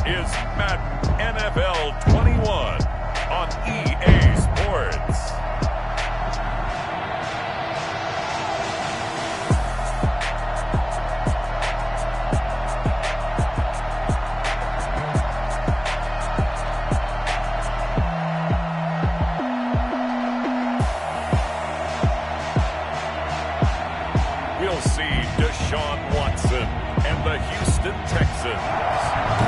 is Madden NFL 21 on EA Sports. We'll see Deshaun Watson and the Houston Texans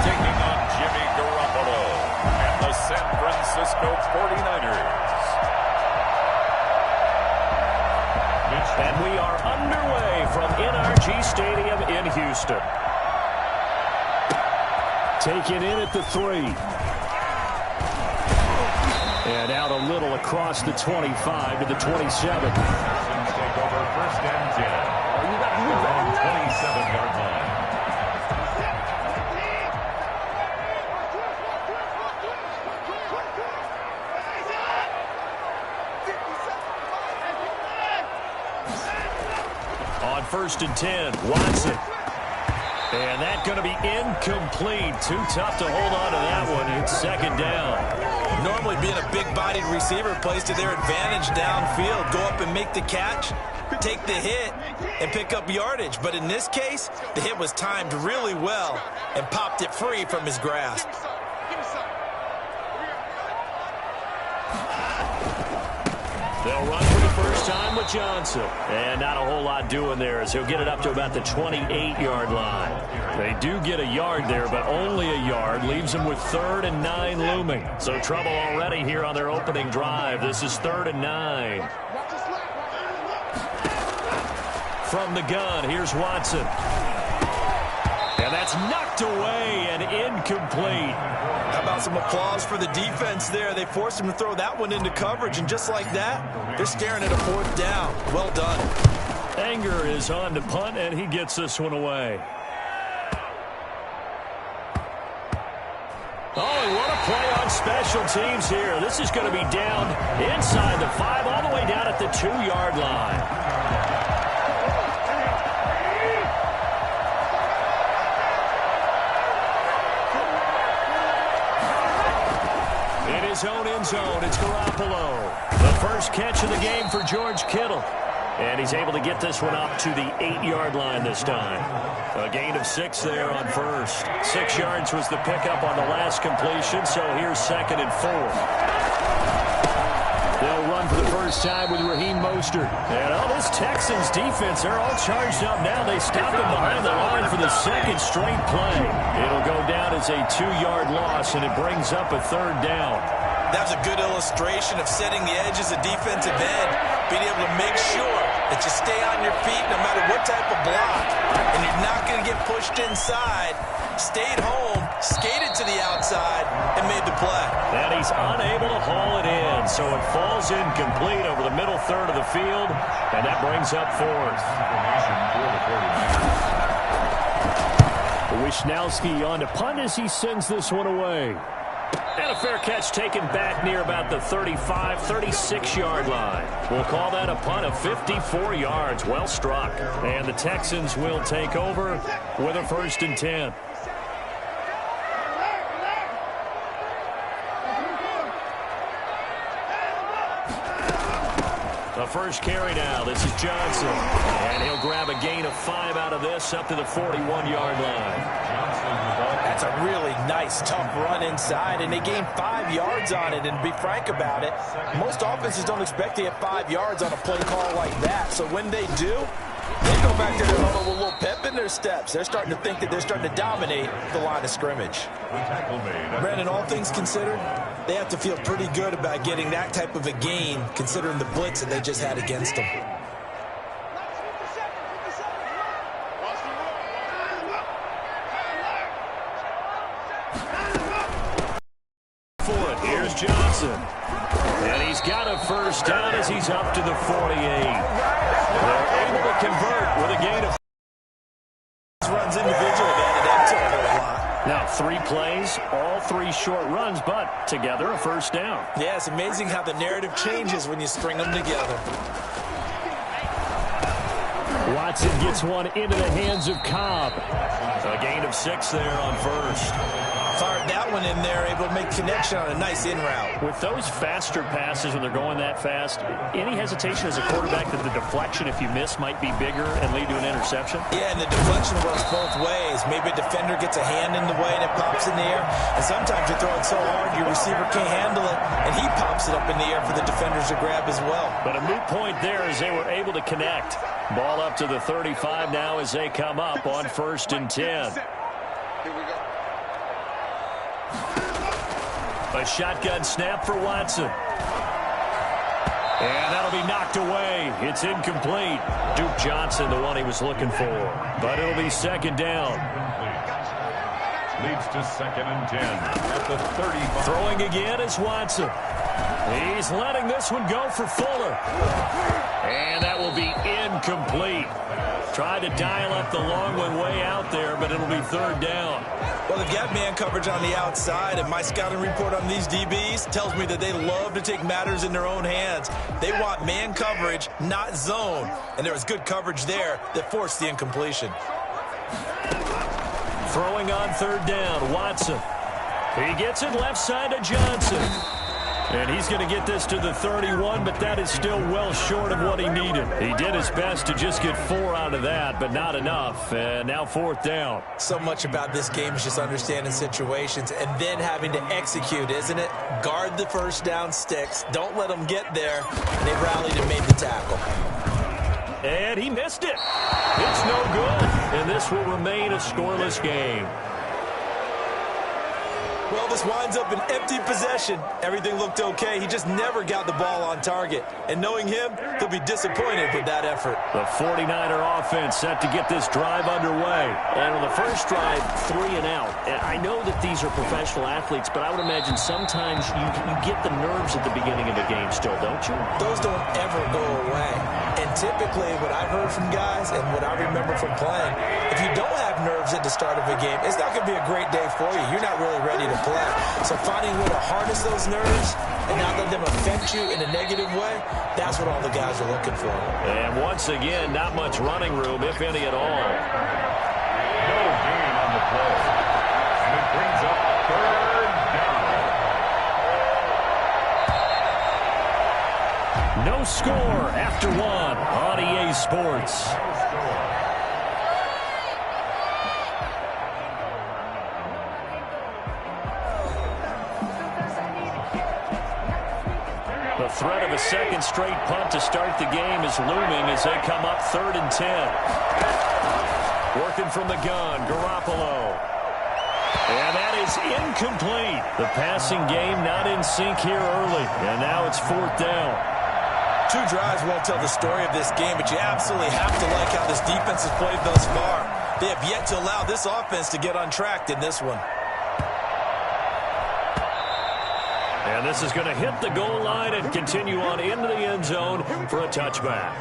taking on Jimmy Garoppolo and the San Francisco 49er's. And we are underway from NRG Stadium in Houston. Taken in at the 3. And out a little across the 25 to the 27. Take over first and 10. Around 27-yard line. On first and 10, Watson. And that's going to be incomplete. Too tough to hold on to that one. It's second down. Normally being a big-bodied receiver plays to their advantage downfield. Go up and make the catch, take the hit, and pick up yardage. But in this case, the hit was timed really well and popped it free from his grasp. They'll run for the first time with Johnson. And not a whole lot doing there as he'll get it up to about the 28-yard line. They do get a yard there, but only a yard. Leaves them with 3rd and 9 looming. So trouble already here on their opening drive. This is 3rd and 9. From the gun, here's Watson. And that's knocked away and incomplete. How about some applause for the defense there? They forced him to throw that one into coverage, and just like that, they're staring at a 4th down. Well done. Anger is on to punt, and he gets this one away. Oh, and what a play on special teams here. This is going to be down inside the 5, all the way down at the 2-yard line. Zone in zone. It's Garoppolo. The first catch of the game for George Kittle. And he's able to get this one up to the 8-yard line this time. A gain of 6 there on first. 6 yards was the pickup on the last completion, so here's 2nd and 4. They'll run for the first time with Raheem Mostert. And this Texans defense, they're all charged up now. They stop him behind the line for the 2nd straight play. It'll go down as a 2-yard loss, and it brings up a 3rd down. That was a good illustration of setting the edge as a defensive end, being able to make sure that you stay on your feet no matter what type of block, and you're not going to get pushed inside. Stayed home, skated to the outside, and made the play. And he's unable to haul it in, so it falls incomplete over the middle 3rd of the field, and that brings up 4th. Wishnowski on to punt as he sends this one away. And a fair catch taken back near about the 35, 36-yard line. We'll call that a punt of 54 yards. Well struck. And the Texans will take over with a 1st and 10. The first carry now. This is Johnson. And he'll grab a gain of 5 out of this up to the 41-yard line. That's a really nice, tough run inside, and they gained 5 yards on it. And to be frank about it, most offenses don't expect to get 5 yards on a play call like that. So when they do, they go back to their huddle with a little pep in their steps. They're starting to think that they're starting to dominate the line of scrimmage. Brandon, all things considered, they have to feel pretty good about getting that type of a gain, considering the blitz that they just had against them. Here's Johnson. And he's got a first down as he's up to the 48. They're able to convert with a gain of runs individually added up to a lot. Now 3 plays, all 3 short runs, but together a first down. Yeah, it's amazing how the narrative changes when you string them together. Watson gets one into the hands of Cobb. A gain of 6 there on first. Fired that one in there, able to make connection on a nice in route. With those faster passes when they're going that fast, any hesitation as a quarterback that the deflection, if you miss, might be bigger and lead to an interception? Yeah, and the deflection works both ways. Maybe a defender gets a hand in the way and it pops in the air. And sometimes you throw it so hard your receiver can't handle it, and he pops it up in the air for the defenders to grab as well. But a moot point there as they were able to connect. Ball up to the 35 now as they come up on 1st and 10. A shotgun snap for Watson. And that'll be knocked away. It's incomplete. Duke Johnson, the one he was looking for. But it'll be 2nd down. Leads to 2nd and 10 at the 35. Throwing again is Watson. He's letting this one go for Fuller. And that will be incomplete. Tried to dial up the long one way out there, but it'll be 3rd down. Well, they've got man coverage on the outside, and my scouting report on these DBs tells me that they love to take matters in their own hands. They want man coverage, not zone. And there was good coverage there that forced the incompletion. Throwing on 3rd down, Watson. He gets it left side to Johnson. And he's going to get this to the 31, but that is still well short of what he needed. He did his best to just get 4 out of that, but not enough. And now 4th down. So much about this game is just understanding situations and then having to execute, isn't it? Guard the first down sticks. Don't let them get there. They rallied and made the tackle. And he missed it. It's no good. And this will remain a scoreless game. Well, this winds up an empty possession. Everything looked okay. He just never got the ball on target. And knowing him, he'll be disappointed with that effort. The 49er offense set to get this drive underway. And on the first drive, 3 and out. And I know that these are professional athletes, but I would imagine sometimes you get the nerves at the beginning of a game still, don't you? Those don't ever go away. And typically, what I've heard from guys and what I remember from playing, if you don't have nerves at the start of a game, it's not going to be a great day for you. You're not really ready to play. So finding a way to harness those nerves and not let them affect you in a negative way, that's what all the guys are looking for. And once again, not much running room, if any at all. No gain on the play. And it brings up 3rd down. No score after 1 on EA Sports. The threat of a 2nd straight punt to start the game is looming as they come up 3rd and 10. Working from the gun, Garoppolo. And that is incomplete. The passing game not in sync here early. And now it's 4th down. 2 drives won't tell the story of this game, but you absolutely have to like how this defense has played thus far. They have yet to allow this offense to get untracked in this one. And this is going to hit the goal line and continue on into the end zone for a touchback.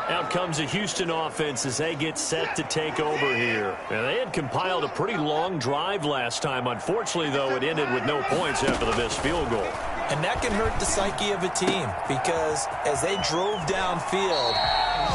Out comes the Houston offense as they get set to take over here. And they had compiled a pretty long drive last time. Unfortunately, though, it ended with no points after the missed field goal. And that can hurt the psyche of a team because as they drove downfield,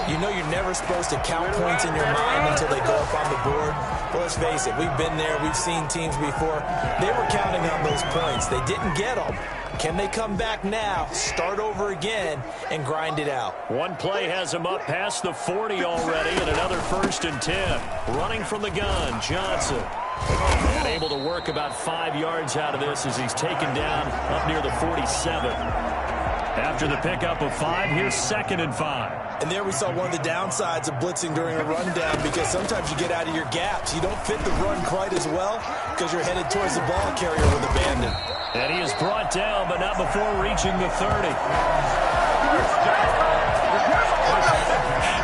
you know you're never supposed to count points in your mind until they go up on the board. But let's face it, we've been there. We've seen teams before. They were counting on those points. They didn't get them. Can they come back now, start over again, and grind it out? One play has him up past the 40 already, and another 1st and 10. Running from the gun, Johnson. And able to work about 5 yards out of this as he's taken down up near the 47. After the pickup of 5, here's 2nd and 5. And there we saw one of the downsides of blitzing during a rundown because sometimes you get out of your gaps. You don't fit the run quite as well because you're headed towards the ball carrier with abandon. And he is brought down, but not before reaching the 30.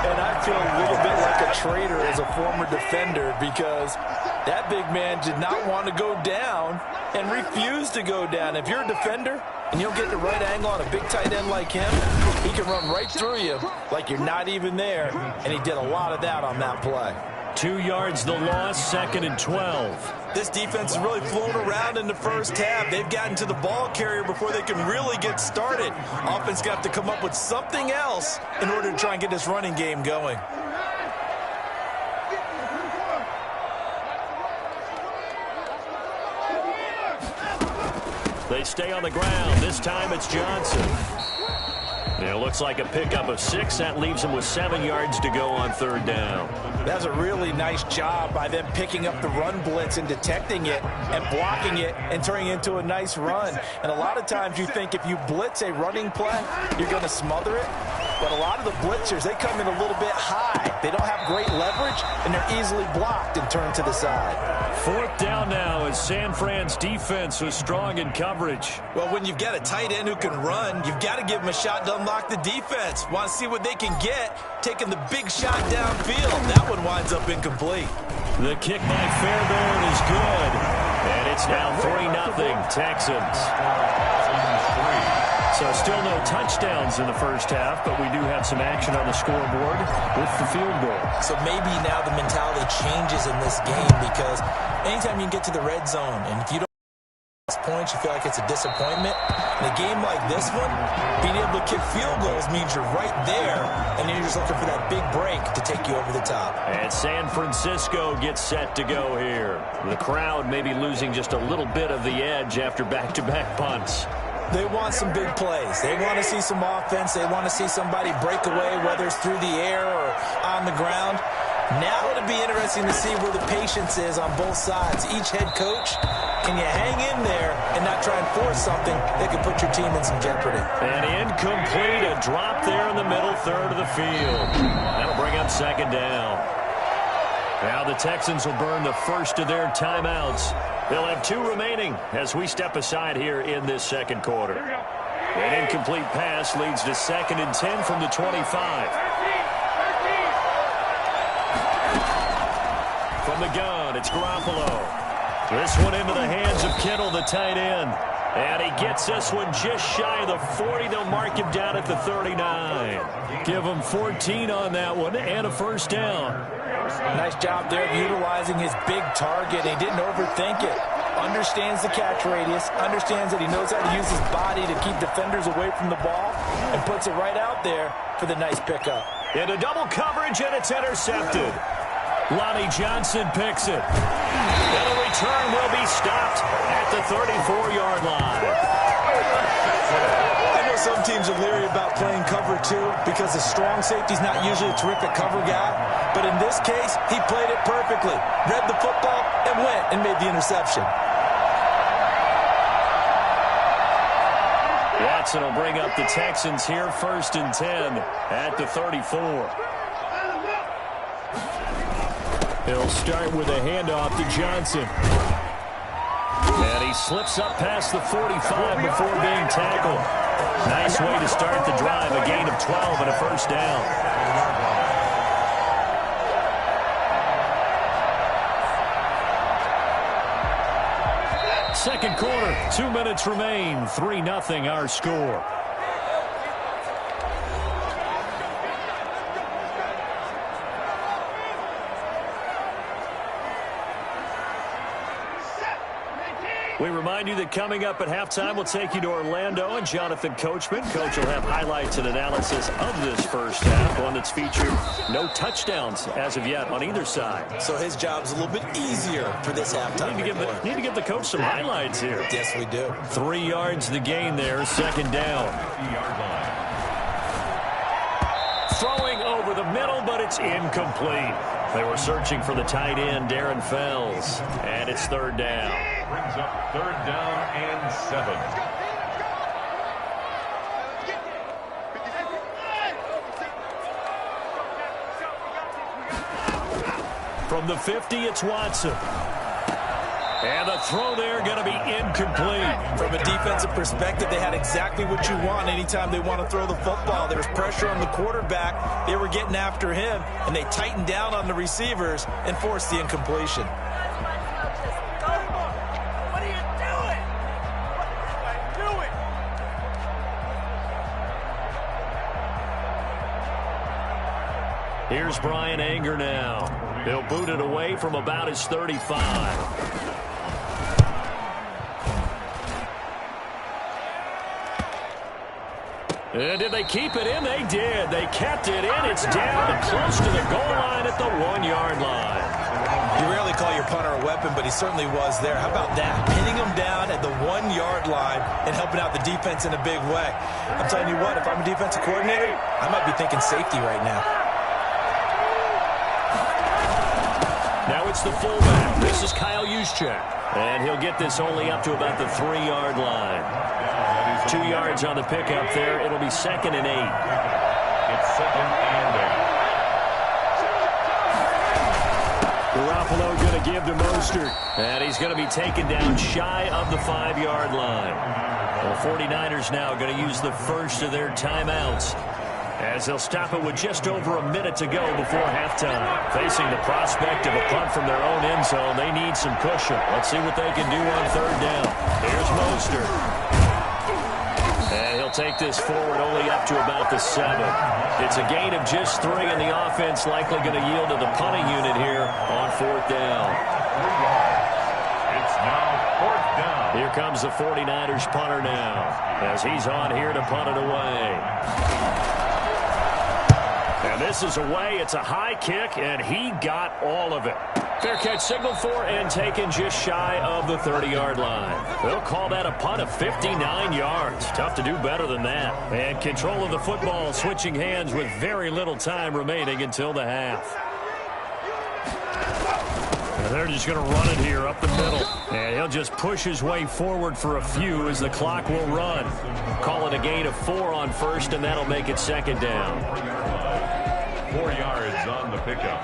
And I feel a little bit like a traitor as a former defender because that big man did not want to go down and refused to go down. If you're a defender and you'll get the right angle on a big tight end like him, he can run right through you like you're not even there, and he did a lot of that on that play. 2 yards the loss, 2nd and 12. This defense has really flown around in the first half. They've gotten to the ball carrier before they can really get started. Offense got to come up with something else in order to try and get this running game going. they stay on the ground. This time it's Johnson. It looks like a pickup of 6. That leaves him with 7 yards to go on third down. That's a really nice job by them picking up the run blitz and detecting it and blocking it and turning it into a nice run. And a lot of times you think if you blitz a running play, you're going to smother it. But a lot of the blitzers, they come in a little bit high. They don't have great leverage, and they're easily blocked and turned to the side. Fourth down now as San Fran's defense was strong in coverage. Well, when you've got a tight end who can run, you've got to give him a shot to unlock the defense. Want to see what they can get, taking the big shot downfield. That one winds up incomplete. The kick by Fairbairn is good. And it's now 3-0 Texans. So still no touchdowns in the first half, but we do have some action on the scoreboard with the field goal. So maybe now the mentality changes in this game because anytime you can get to the red zone, and if you don't get points, you feel like it's a disappointment. In a game like this one, being able to kick field goals means you're right there, and then you're just looking for that big break to take you over the top. And San Francisco gets set to go here. The crowd may be losing just a little bit of the edge after back-to-back punts. They want some big plays. They want to see some offense. They want to see somebody break away, whether it's through the air or on the ground. Now it'll be interesting to see where the patience is on both sides. Each head coach, can you hang in there and not try and force something that could put your team in some jeopardy? And incomplete, a drop there in the middle third of the field. That'll bring up second down. Now the Texans will burn the first of their timeouts. They'll have 2 remaining as we step aside here in this second quarter. An incomplete pass leads to 2nd and 10 from the 25. From the gun, it's Garoppolo. This one into the hands of Kittle, the tight end. And he gets this one just shy of the 40. They'll mark him down at the 39. Give him 14 on that one and a first down. Nice job there of utilizing his big target. He didn't overthink it. Understands the catch radius. Understands that he knows how to use his body to keep defenders away from the ball. And puts it right out there for the nice pickup. Into double coverage, and it's intercepted. Lonnie Johnson picks it. And a return will be stopped at the 34-yard line. I know some teams are leery about playing cover 2 because the strong safety's not usually a terrific cover guy. But in this case, he played it perfectly. Read the football and went and made the interception. Watson will bring up the Texans here, 1st and 10 at the 34. He'll start with a handoff to Johnson. And he slips up past the 45 before being tackled. Nice way to start the drive, a gain of 12 and a first down. Second quarter, 2 minutes remain, 3-0 our score. We remind you that coming up at halftime, we'll take you to Orlando and Jonathan Coachman. Coach will have highlights and analysis of this first half, one that's featured no touchdowns as of yet on either side. So his job's a little bit easier for this halftime. Need to give the coach some highlights here. Yes, we do. 3 yards the gain there, second down. Throwing over the middle, but it's incomplete. They were searching for the tight end, Darren Fells, and it's third down. Brings up 3rd down and 7. From the 50, it's Watson. And the throw there going to be incomplete. From a defensive perspective, they had exactly what you want anytime they want to throw the football. There was pressure on the quarterback. They were getting after him, and they tightened down on the receivers and forced the incompletion. Here's Brian Anger now. He'll boot it away from about his 35. And did they keep it in? They did. They kept it in. It's down close to the goal line at the 1-yard line. You rarely call your punter a weapon, but he certainly was there. How about that? Pinning him down at the 1-yard line and helping out the defense in a big way. I'm telling you what, if I'm a defensive coordinator, I might be thinking safety right now. Now it's the fullback. This is Kyle Juszczyk. And he'll get this only up to about the 3-yard line. 2 yards on the pickup there. It'll be 2nd and 8. It's 2nd and 8. Garoppolo going to give to Mostert. And he's going to be taken down shy of the 5-yard line. The 49ers now going to use the first of their timeouts, as they'll stop it with just over a minute to go before halftime. Facing the prospect of a punt from their own end zone, they need some cushion. Let's see what they can do on 3rd down. Here's Mostert. And he'll take this forward only up to about the 7. It's a gain of just 3, and the offense likely going to yield to the punting unit here on 4th down. It's now 4th down. Here comes the 49ers punter now, as he's on here to punt it away. And this is away. It's a high kick, and he got all of it. Fair catch signaled for and taken just shy of the 30-yard line. They'll call that a punt of 59 yards. Tough to do better than that. And control of the football switching hands with very little time remaining until the half. And they're just going to run it here up the middle. And he'll just push his way forward for a few as the clock will run. Call it a gain of 4 on 1st, and that'll make it 2nd down. 4 yards on the pickup.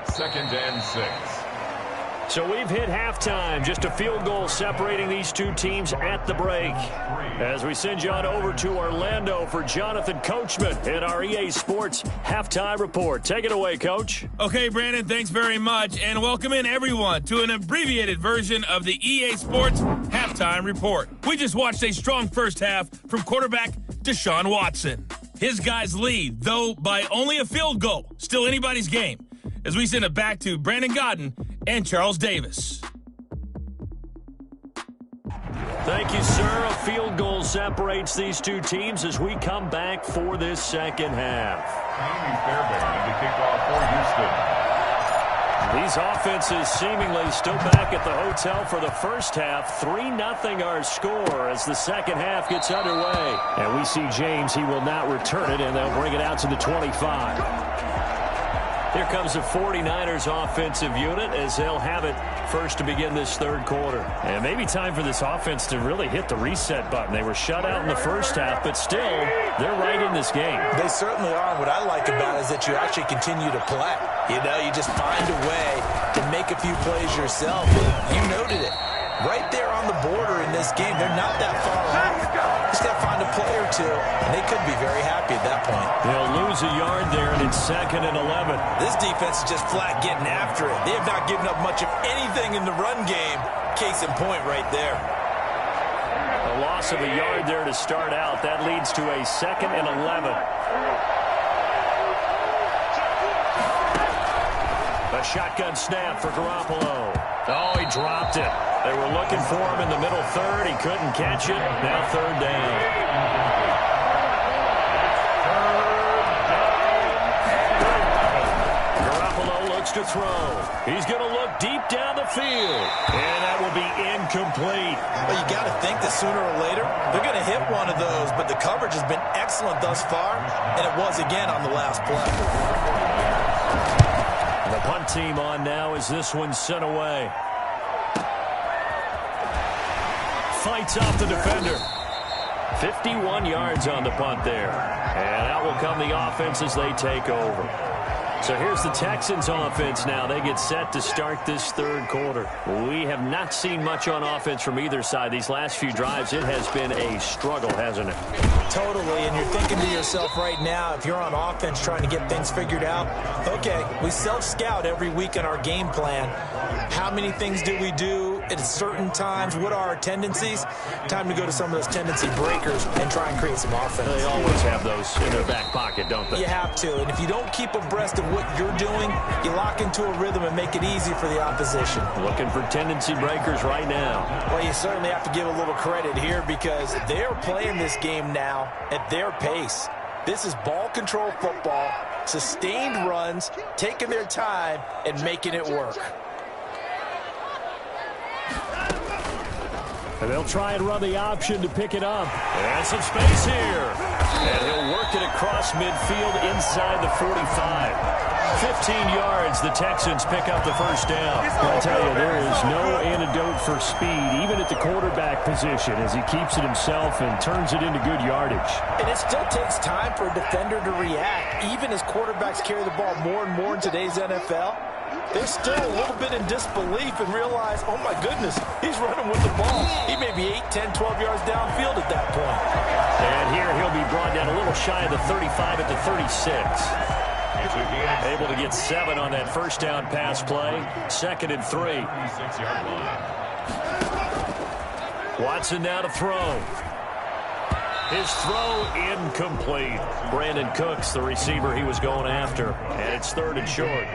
2nd and 6. So we've hit halftime. Just a field goal separating these two teams at the break. As we send you on over to Orlando for Jonathan Coachman in our EA Sports Halftime Report. Take it away, Coach. Okay, Brandon, thanks very much. And welcome in, everyone, to an abbreviated version of the EA Sports Halftime Report. We just watched a strong first half from quarterback Deshaun Watson. His guys lead, though by only a field goal. Still anybody's game. As we send it back to Brandon Godden and Charles Davis. Thank you, sir. A field goal separates these two teams as we come back for this second half. Amy Fairbairn to kick off for Houston. These offenses seemingly still back at the hotel for the first half. 3-0 our score as the second half gets underway. And we see James. He will not return it, and they'll bring it out to the 25. Here comes the 49ers offensive unit as they'll have it first to begin this 3rd quarter. And maybe time for this offense to really hit the reset button. They were shut out in the first half, but still, they're right in this game. They certainly are. What I like about it is that you actually continue to play. You know, you just find a way to make a few plays yourself. You noted it. Right there on the border in this game, they're not that far off. Just got to find a play or two, and they could be very happy at that point. They'll lose a yard there, and it's 2nd and 11. This defense is just flat getting after it. They have not given up much of anything in the run game. Case in point right there. A loss of a yard there to start out. That leads to a 2nd and 11. A shotgun snap for Garoppolo. Oh, he dropped it. They were looking for him in the middle 3rd. He couldn't catch it. Now 3rd down. Garoppolo looks to throw. He's going to look deep down the field. And that will be incomplete. Well, you got to think that sooner or later, they're going to hit one of those. But the coverage has been excellent thus far. And it was again on the last play. The punt team on now as this one's sent away. Fights off the defender. 51 yards on the punt there. And out will come the offense as they take over. So here's the Texans offense now. They get set to start this 3rd quarter. We have not seen much on offense from either side. These last few drives, it has been a struggle, hasn't it? Totally, and you're thinking to yourself right now, if you're on offense trying to get things figured out, okay, we self-scout every week in our game plan. How many things do we do at certain times? What are our tendencies? Time to go to some of those tendency breakers and try and create some offense. They always have those in their back pocket, don't they? You have to, and if you don't keep abreast of what you're doing, you lock into a rhythm and make it easy for the opposition. Looking for tendency breakers right now. Well, you certainly have to give a little credit here because they're playing this game now at their pace. This is ball control football, sustained runs, taking their time, and making it work. And they'll try and run the option to pick it up. And some space here. And he'll work it across midfield inside the 45. 15 yards, the Texans pick up the first down. I tell you, there is no antidote for speed, even at the quarterback position, as he keeps it himself and turns it into good yardage. And it still takes time for a defender to react. Even as quarterbacks carry the ball more and more in today's NFL, they're still a little bit in disbelief and realize, oh my goodness, he's running with the ball. He may be 8, 10, 12 yards downfield at that point. And here he'll be brought down a little shy of the 35 at the 36. Able to get 7 on that first down pass play. 2nd and 3. Watson now to throw. His throw incomplete. Brandon Cooks, the receiver he was going after. And it's 3rd and short.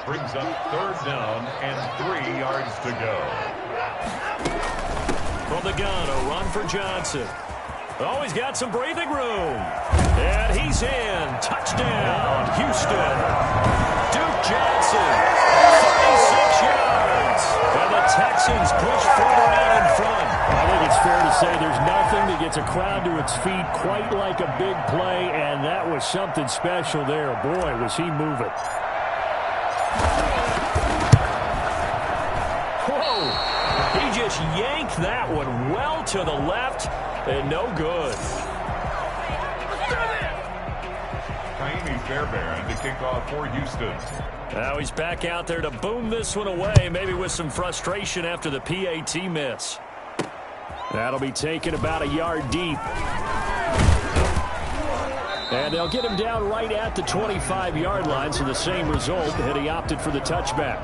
Brings up 3rd down and 3 yards to go. From the gun, a run for Johnson. Oh, he's got some breathing room. And he's in. Touchdown, Houston. Duke Johnson, 36 yards. And the Texans push further out in front. I think it's fair to say there's nothing that gets a crowd to its feet quite like a big play, and that was something special there. Boy, was he moving. Whoa. He just yanked that one well to the left. And no good. Fairbairn to kick off for Houston. Now he's back out there to boom this one away, maybe with some frustration after the PAT miss. That'll be taken about a yard deep. And they'll get him down right at the 25-yard line, so the same result, and he opted for the touchback.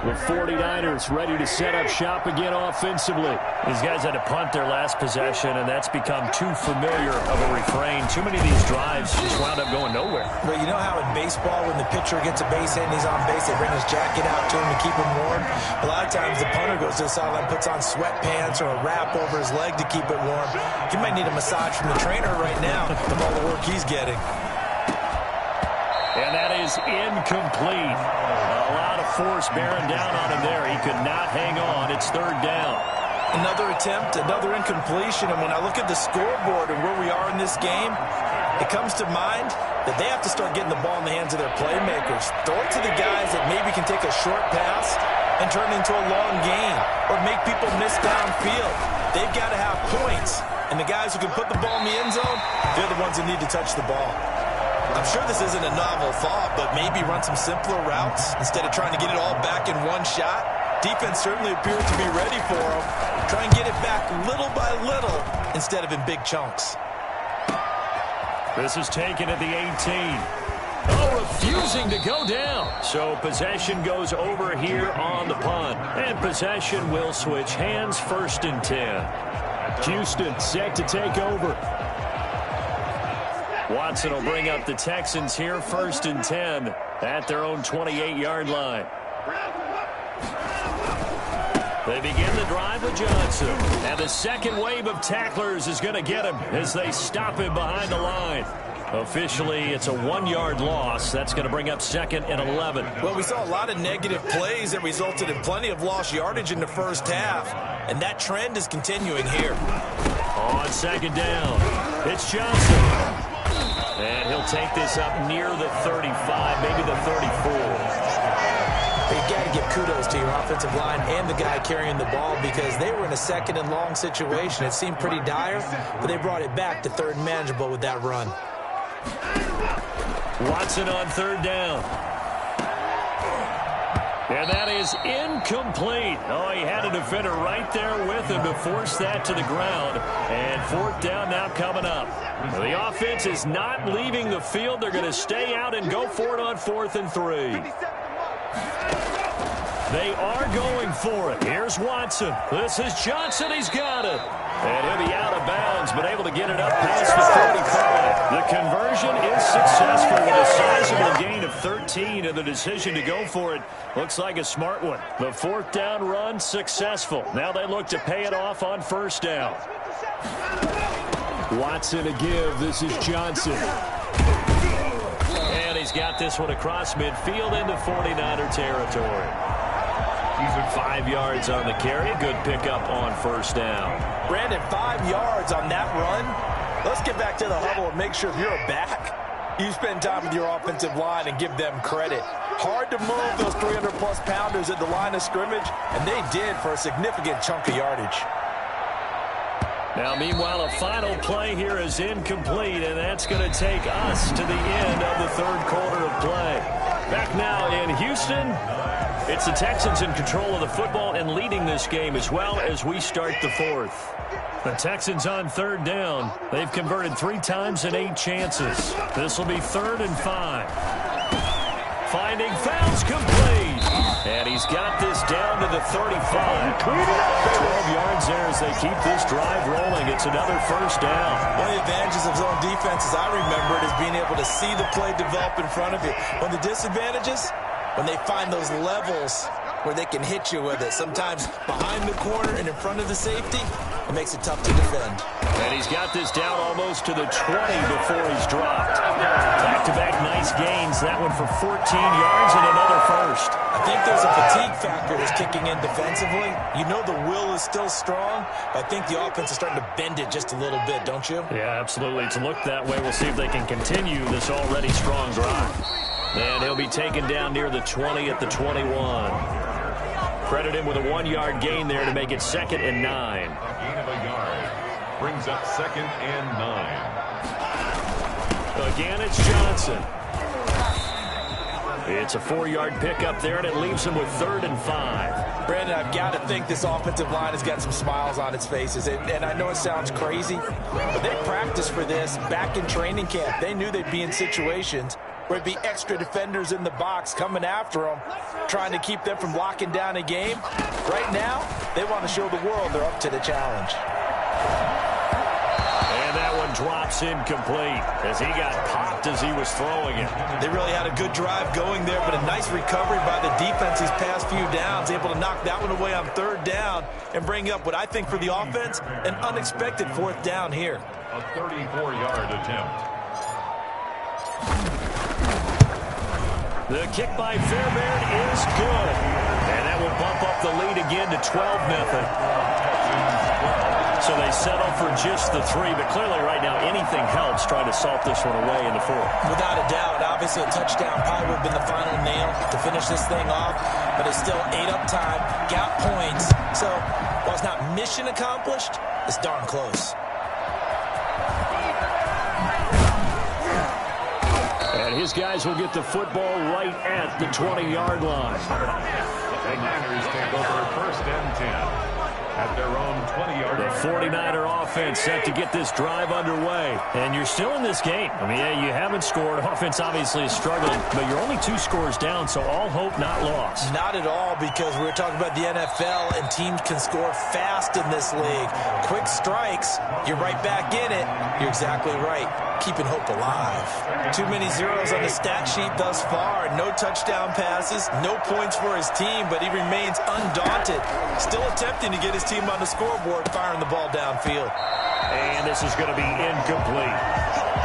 The 49ers ready to set up shop again offensively. These guys had to punt their last possession, and that's become too familiar of a refrain. Too many of these drives just wound up going nowhere. Well, you know how in baseball, when the pitcher gets a base hit and he's on base, they bring his jacket out to him to keep him warm? A lot of times the punter goes to the sideline, puts on sweatpants or a wrap over his leg to keep it warm. He might need a massage from the trainer right now from all the work he's getting. And that is incomplete. A lot of force bearing down on him there. He could not hang on. It's 3rd down. Another attempt, another incompletion. And when I look at the scoreboard and where we are in this game, it comes to mind that they have to start getting the ball in the hands of their playmakers. Throw it to the guys that maybe can take a short pass and turn it into a long gain or make people miss downfield. They've got to have points. And the guys who can put the ball in the end zone, they're the ones that need to touch the ball. I'm sure this isn't a novel thought, but maybe run some simpler routes instead of trying to get it all back in one shot. Defense certainly appears to be ready for them. Try and get it back little by little instead of in big chunks. This is taken at the 18. Oh, refusing to go down. So possession goes over here on the punt. And possession will switch hands. 1st and 10. Houston set to take over. Watson will bring up the Texans here, 1st and 10 at their own 28-yard line. They begin the drive with Johnson. And the second wave of tacklers is going to get him as they stop him behind the line. Officially, it's a 1-yard loss. That's going to bring up 2nd and 11. Well, we saw a lot of negative plays that resulted in plenty of lost yardage in the first half. And that trend is continuing here. On 2nd down, it's Johnson. And he'll take this up near the 35, maybe the 34. You've got to give kudos to your offensive line and the guy carrying the ball because they were in a 2nd and long situation. It seemed pretty dire, but they brought it back to 3rd and manageable with that run. Watson on 3rd down. And that is incomplete. Oh, he had a defender right there with him to force that to the ground. And 4th down now coming up. The offense is not leaving the field. They're going to stay out and go for it on 4th and 3. They are going for it. Here's Watson. This is Johnson. He's got it. And he'll be out of bounds, but able to get it up past the 35. The conversion is successful with a sizable gain of 13, and the decision to go for it looks like a smart one. The 4th down run successful. Now they look to pay it off on 1st down. Watson a give. This is Johnson. And he's got this one across midfield into 49er territory. 5 yards on the carry. Good pickup on first down. Brandon, 5 yards on that run. Let's get back to the huddle and make sure if you're a back, you spend time with your offensive line and give them credit. Hard to move those 300-plus pounders at the line of scrimmage, and they did for a significant chunk of yardage. Now, meanwhile, a final play here is incomplete, and that's going to take us to the end of the third quarter of play. Back now in Houston, it's the Texans in control of the football and leading this game as well as we start the fourth. The Texans on third down. They've converted 3 times in 8 chances. This will be 3rd and 5. Finding fouls complete. And he's got this down to the 35. 12 yards there as they keep this drive rolling. It's another first down. One of the advantages of zone defense, as I remember it, is being able to see the play develop in front of you. One of the disadvantages, when they find those levels where they can hit you with it. Sometimes behind the corner and in front of the safety, it makes it tough to defend. And he's got this down almost to the 20 before he's dropped. Back-to-back nice gains. That one for 14 yards and another first. I think there's a fatigue factor that's kicking in defensively. You know the will is still strong, but I think the offense is starting to bend it just a little bit, don't you? Yeah, absolutely. It's looked that way. We'll see if they can continue this already strong drive. And he'll be taken down near the 20 at the 21. Credit him with a 1-yard gain there to make it 2nd and 9. Gain of a yard brings up 2nd and 9. Again, it's Johnson. It's a 4-yard pickup there, and it leaves him with 3rd and 5. Brandon, I've got to think this offensive line has got some smiles on its faces. And I know it sounds crazy, but they practiced for this back in training camp. They knew they'd be in situations where it'd be extra defenders in the box coming after them, trying to keep them from locking down a game. Right now, they want to show the world they're up to the challenge. And that one drops incomplete as he got popped as he was throwing it. They really had a good drive going there, but a nice recovery by the defense these past few downs, able to knock that one away on 3rd down and bring up what I think for the offense, an unexpected 4th down here. A 34-yard attempt. The kick by Fairbairn is good. And that will bump up the lead again to 12-0. So they settle for just the 3, but clearly right now anything helps trying to salt this one away in the 4th. Without a doubt, obviously a touchdown probably would have been the final nail to finish this thing off, but it's still 8 up time, got points. So while it's not mission accomplished, it's darn close. And his guys will get the football right at the 20-yard line. The Niners take over 1st and 10. At their own 20-yard line. The 49er offense set to get this drive underway. And you're still in this game. I mean, yeah, you haven't scored. Offense obviously is struggling, but you're only 2 scores down, so all hope not lost. Not at all, because we were talking about the NFL, and teams can score fast in this league. Quick strikes, you're right back in it. You're exactly right. Keeping hope alive. Too many zeros on the stat sheet thus far. No touchdown passes, no points for his team, but he remains undaunted. Still attempting to get his team on the scoreboard, firing the ball downfield. And this is going to be incomplete.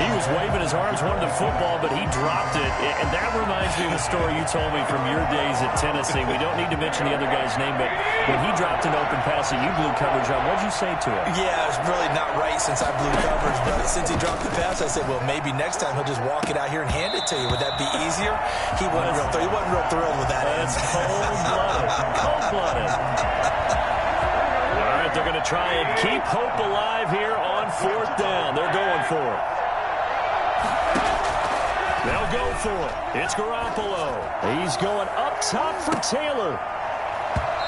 He was waving his arms, wanting the football, but he dropped it. And that reminds me of the story you told me from your days at Tennessee. We don't need to mention the other guy's name, but when he dropped an open pass that you blew coverage on, what'd you say to him? Yeah, it's really not right since I blew coverage, but since he dropped the pass, I said, well, maybe next time he'll just walk it out here and hand it to you. Would that be easier? He wasn't real thrilled with that. That's cold-blooded. Cold-blooded. All right, they're going to try and keep hope alive here on 4th down. They're going for it. They'll go for it. It's Garoppolo. He's going up top for Taylor.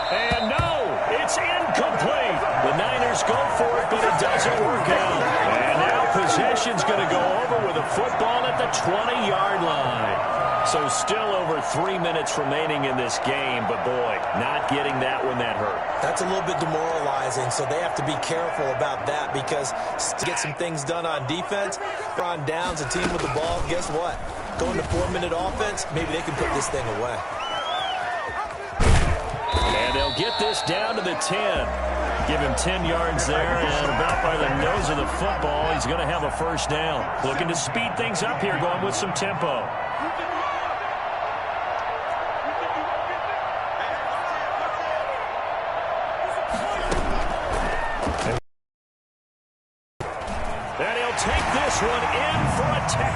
And no, it's incomplete. The Niners go for it, but it doesn't work out. And now possession's going to go over with a football at the 20-yard line. So still over 3 minutes remaining in this game, but boy, not getting that one that hurt. That's a little bit demoralizing, so they have to be careful about that, because to get some things done on defense, on downs, a team with the ball, guess what? Going to 4-minute offense, maybe they can put this thing away. And they'll get this down to the 10. Give him 10 yards there, and about by the nose of the football, he's going to have a first down. Looking to speed things up here, going with some tempo.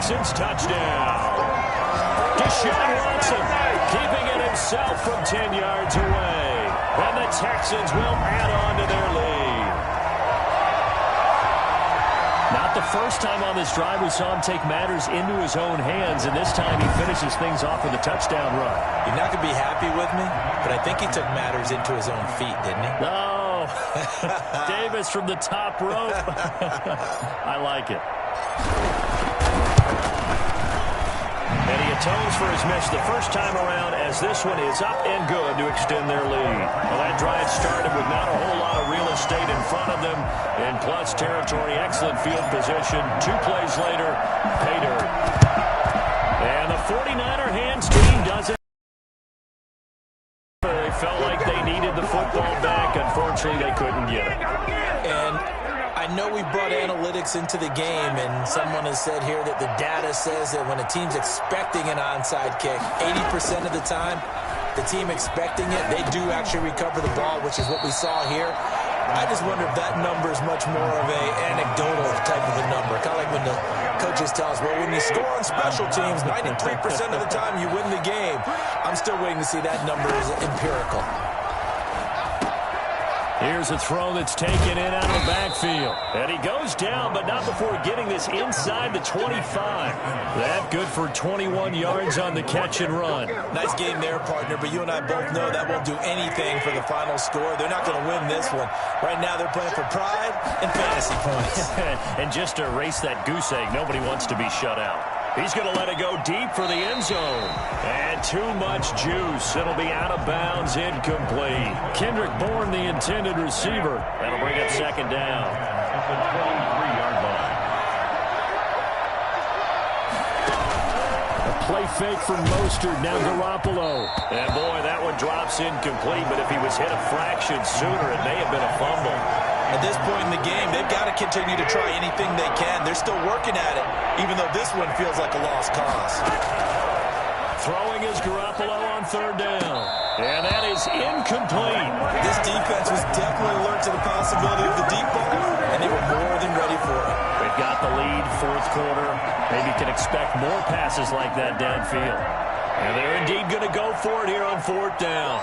Texans touchdown. Deshaun Watson keeping it himself from 10 yards away. And the Texans will add on to their lead. Not the first time on this drive we saw him take matters into his own hands, and this time he finishes things off with a touchdown run. You're not going to be happy with me, but I think he took matters into his own feet, didn't he? No. Davis from the top rope. I like it. And he atones for his miss the first time around as this one is up and good to extend their lead. Well, that drive started with not a whole lot of real estate in front of them. In plus territory, excellent field position. 2 plays later, pay dirt. And the 49er hands team does it. They felt like they needed the football back. Unfortunately, they couldn't get it. And I know we brought analytics into the game, and someone has said here that the data says that when a team's expecting an onside kick, 80% of the time, the team expecting it, they do actually recover the ball, which is what we saw here. I just wonder if that number is much more of a anecdotal type of a number. Kind of like when the coaches tell us, well, when you score on special teams, 93% of the time you win the game. I'm still waiting to see that number is empirical. Here's a throw that's taken in out of the backfield. And he goes down, but not before getting this inside the 25. That good for 21 yards on the catch and run. Nice game there, partner, but you and I both know that won't do anything for the final score. They're not going to win this one. Right now they're playing for pride and fantasy points. And just to erase that goose egg, nobody wants to be shut out. He's going to let it go deep for the end zone. And too much juice. It'll be out of bounds, incomplete. Kendrick Bourne, the intended receiver. That'll bring up second down. At the 23-yard line. A play fake from Mostert, now Garoppolo. And boy, that one drops incomplete, but if he was hit a fraction sooner, it may have been a fumble. At this point in the game, they've got to continue to try anything they can. They're still working at it, even though this one feels like a lost cause. Throwing is Garoppolo on third down. And that is incomplete. This defense was definitely alert to the possibility of the deep ball, and they were more than ready for it. They've got the lead, fourth quarter. Maybe can expect more passes like that downfield. And they're indeed going to go for it here on fourth down.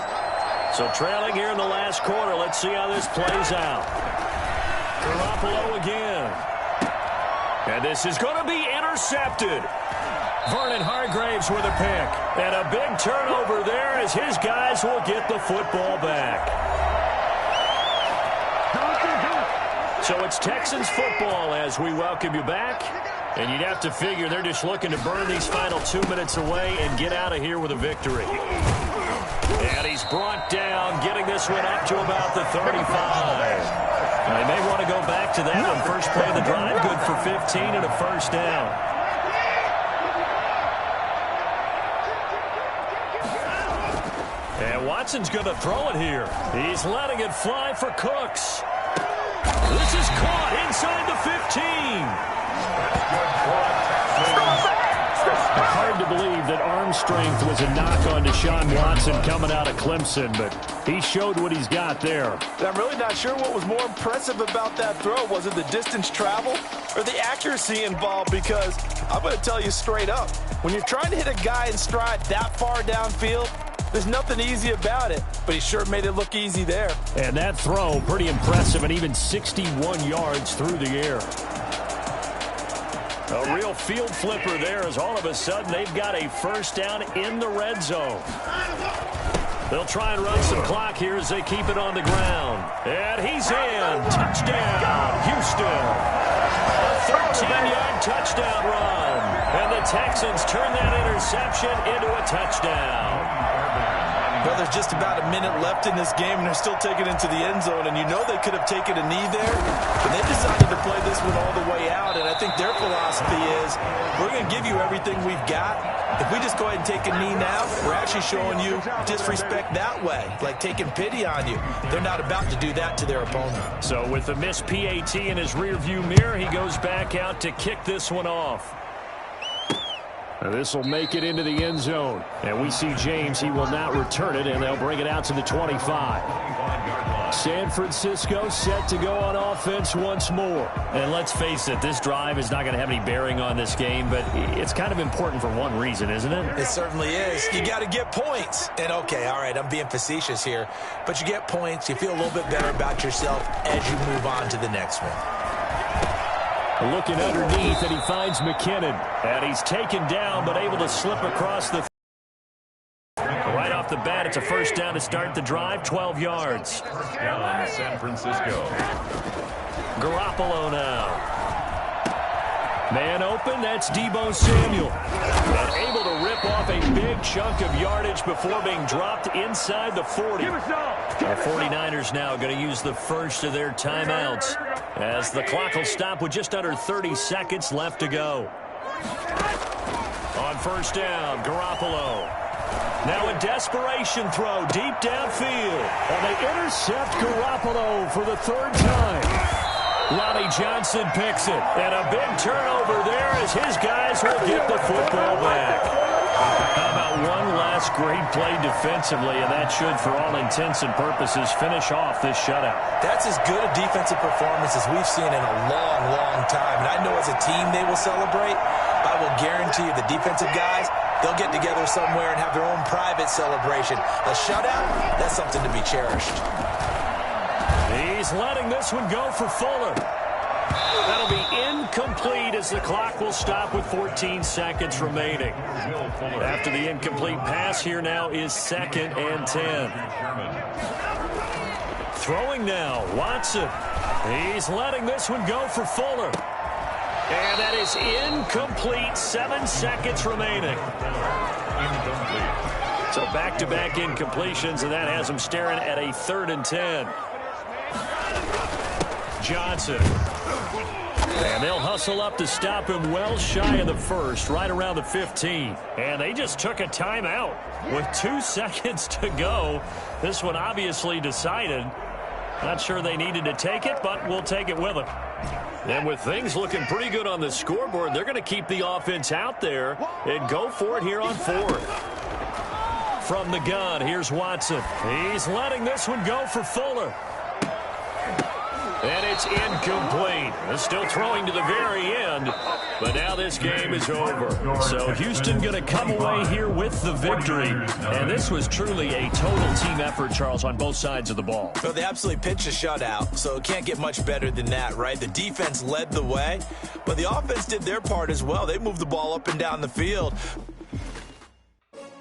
So trailing here in the last quarter. Let's see how this plays out. Garoppolo again. And this is going to be intercepted. Vernon Hargraves with a pick. And a big turnover there as his guys will get the football back. So it's Texans football as we welcome you back. And you'd have to figure they're just looking to burn these final 2 minutes away and get out of here with a victory. And he's brought down, getting this one up to about the 35. Now, they may want to go back to that one. First play of the drive, good for 15 and a first down. And Watson's going to throw it here. He's letting it fly for Cooks. This is caught inside the 15. Hard to believe that arm strength was a knock on Deshaun Watson coming out of Clemson, but he showed what he's got there. I'm really not sure what was more impressive about that throw. Was it the distance traveled or the accuracy involved? Because I'm going to tell you straight up, when you're trying to hit a guy in stride that far downfield, there's nothing easy about it, but he sure made it look easy there. And that throw, pretty impressive, and even 61 yards through the air. A real field flipper there as all of a sudden they've got a first down in the red zone. They'll try and run some clock here as they keep it on the ground. And he's in. Touchdown, Houston. A 13-yard touchdown run. And the Texans turn that interception into a touchdown. Well, there's just about a minute left in this game, and they're still taking it into the end zone. And you know they could have taken a knee there, but they decided to play this one all the way out. And I think their philosophy is, we're going to give you everything we've got. If we just go ahead and take a knee now, we're actually showing you disrespect that way, like taking pity on you. They're not about to do that to their opponent. So with the missed PAT in his rearview mirror, he goes back out to kick this one off. This will make it into the end zone. And we see James. He will not return it, and they'll bring it out to the 25. San Francisco set to go on offense once more. And let's face it, this drive is not going to have any bearing on this game, but it's kind of important for one reason, isn't it? It certainly is. You got to get points. And, okay, all right, I'm being facetious here, but you get points, you feel a little bit better about yourself as you move on to the next one. Looking underneath, and he finds McKinnon. And he's taken down, but able to slip across the... Right off the bat, it's a first down to start the drive, 12 yards. First down, San Francisco. Garoppolo now. Man open, that's Deebo Samuel. And able to rip off a big chunk of yardage before being dropped inside the 40. The 49ers now going to use the first of their timeouts, as the clock will stop with just under 30 seconds left to go. On first down, Garoppolo. Now a desperation throw deep downfield. And they intercept Garoppolo for the third time. Lonnie Johnson picks it. And a big turnover there as his guys will get the football back. How about one last great play defensively, and that should, for all intents and purposes, finish off this shutout. That's as good a defensive performance as we've seen in a long, long time. And I know as a team they will celebrate. I will guarantee you the defensive guys, they'll get together somewhere and have their own private celebration. A shutout, that's something to be cherished. He's letting this one go for Fuller. That'll be incomplete as the clock will stop with 14 seconds remaining. After the incomplete pass, here now is 2nd and 10. Throwing now, Watson. He's letting this one go for Fuller. And that is incomplete, 7 seconds remaining. So back-to-back incompletions, and that has him staring at a 3rd and 10. Johnson. And they'll hustle up to stop him well shy of the first, right around the 15. And they just took a timeout with 2 seconds to go. This one obviously decided. Not sure they needed to take it, but we'll take it with them. And with things looking pretty good on the scoreboard, they're going to keep the offense out there and go for it here on 4th. From the gun, here's Watson. He's letting this one go for Fuller. And it's incomplete. They're still throwing to the very end, but now this game is over. So Houston going to come away here with the victory. And this was truly a total team effort, Charles, on both sides of the ball. So they absolutely pitched a shutout, so it can't get much better than that, right? The defense led the way, but the offense did their part as well. They moved the ball up and down the field.